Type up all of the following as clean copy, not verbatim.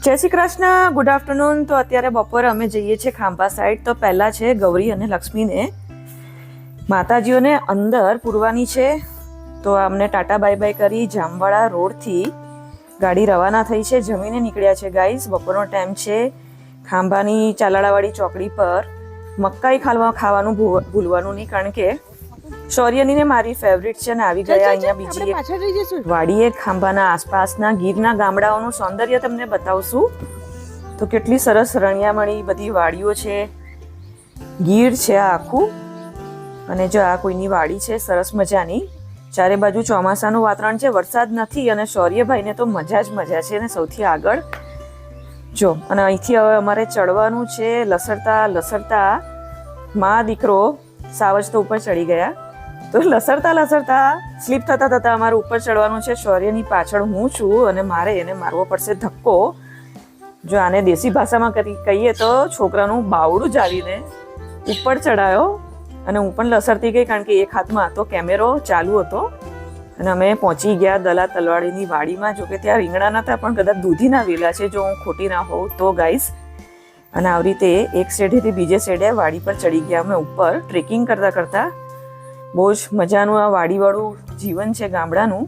જય Shri Krishna, good afternoon. તો અત્યારે બપોરે અમે જઈએ છીએ ખાંભા સાઈડ. તો પહેલાં છે ગૌરી અને લક્ષ્મીને માતાજીઓને અંદર પૂરવાની છે. તો અમને ટાટા બાય બાય કરી જામવાળા રોડથી ગાડી રવાના થઈ છે. જમીને નીકળ્યા છે ગાઈસ. બપોરનો ટાઈમ છે. ખાંભાની ચાલાળાવાળી ચોકડી પર મકાઈ ખાવાનું ભૂલવાનું નહીં, કારણ કે શૌર્યની ને મારી ફેવરિટ છે ને આવી ગયા અહીંયા બીજી એક વાડીએ. ખાંભાના આસપાસના ગીરના ગામડાઓનું સૌંદર્ય તમને બતાવશું. તો કેટલી સરસ રણિયામણી બધી વાડીઓ છે. ગીર છે આ આખું. અને જો આ કોઈની વાડી છે સરસ મજાની. ચારે બાજુ ચોમાસાનું વાતાવરણ છે, વરસાદ નથી. અને શૌર્યભાઈને તો મજા જ મજા છે. અને સૌથી આગળ જો, અને અહીંથી હવે અમારે ચડવાનું છે. લસરતા માં દીકરો સાવજ તો ઉપર ચડી ગયા. તો લસરતા સ્લીપ થતા અમારે ઉપર ચડવાનું છે. શૌર્યની પાછળ હું છું અને મારે એને મારવો પડશે ધક્કો. જો આને દેશી ભાષામાં કહીએ તો છોકરાનું બાવડું જ આવીને ઉપર ચડાયો. અને હું પણ લસરતી ગઈ, કારણ કે એક હાથમાં હતો કેમેરો ચાલુ હતો. અને અમે પહોંચી ગયા દલા તલવાડીની વાડીમાં. જો કે ત્યાં રીંગણા નતા, પણ કદાચ દૂધીના વેલા છે, જો હું ખોટી ના હોઉં તો ગાઈસ. અને આવી રીતે એક શેઢેથી બીજે શેઢે વાડી પર ચડી ગયા અમે ઉપર, ટ્રેકિંગ કરતા. બહુ જ મજાનું આ વાડીવાળું જીવન છે ગામડાનું.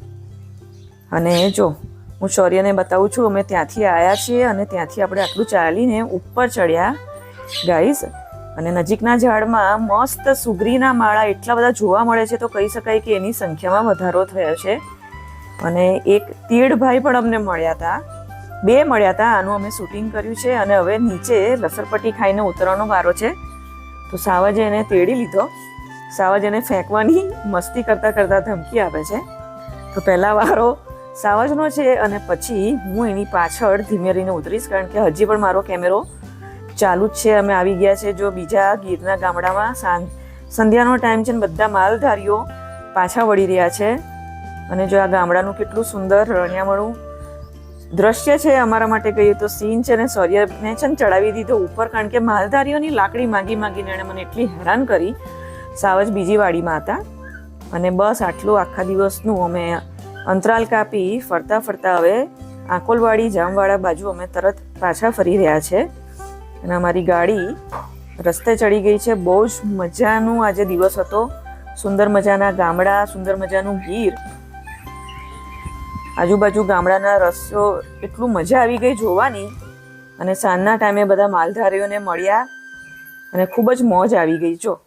અને જો હું શૌર્યને બતાવું છું, અમે ત્યાંથી આવ્યા છીએ અને ત્યાંથી આપણે આટલું ચાલીને ઉપર ચડ્યા ગાઈસ. અને નજીકના ઝાડમાં મસ્ત સુગરીના માળા એટલા બધા જોવા મળે છે, તો કહી શકાય કે એની સંખ્યામાં વધારો થયો છે. અને એક તીડભાઈ પણ અમને મળ્યા હતા, 2 મળ્યા હતા. આનું અમે શૂટિંગ કર્યું છે. અને હવે નીચે લસરપટ્ટી ખાઈને ઉતરવાનો વારો છે. તો સાવજે એને તેડી લીધો. સાવજ એને ફેંકવાની મસ્તી કરતા ધમકી આપે છે. તો પહેલા વારો સાવજનો છે અને પછી હું એની પાછળ ધીમે રહીને ઉતરીશ, કારણ કે હજી પણ મારો કેમેરો ચાલુ જ છે. અમે આવી ગયા છે જો બીજા ગીરના ગામડામાં. સંધ્યાનો ટાઈમ છે ને બધા માલધારીઓ પાછા વળી રહ્યા છે. અને જો આ ગામડાનું કેટલું સુંદર રણિયામણું દ્રશ્ય છે અમારા માટે કહીએ તો સીન છે. ને શૌર્યને છે ને ચડાવી દીધો ઉપર, કારણ કે માલધારીઓની લાકડી માગીને એણે મને એટલી હેરાન કરી. સાવજ બીજી વાડીમાં હતા. અને બસ આટલું આખા દિવસનું અમે અંતરાલ કાપી ફરતા હવે આકોલવાડી જામવાળા બાજુ અમે તરત પાછા ફરી રહ્યા છે. અને અમારી ગાડી રસ્તે ચડી ગઈ છે. બહુ જ મજાનું આજે દિવસ હતો. સુંદર મજાના ગામડા, સુંદર મજાનું ગીર, આજુબાજુ ગામડાના રસ્તો, એટલું મજા આવી ગઈ જોવાની. અને સાંજના ટાઈમે બધા માલધારીઓને મળ્યા અને ખૂબ જ મોજ આવી ગઈ. જો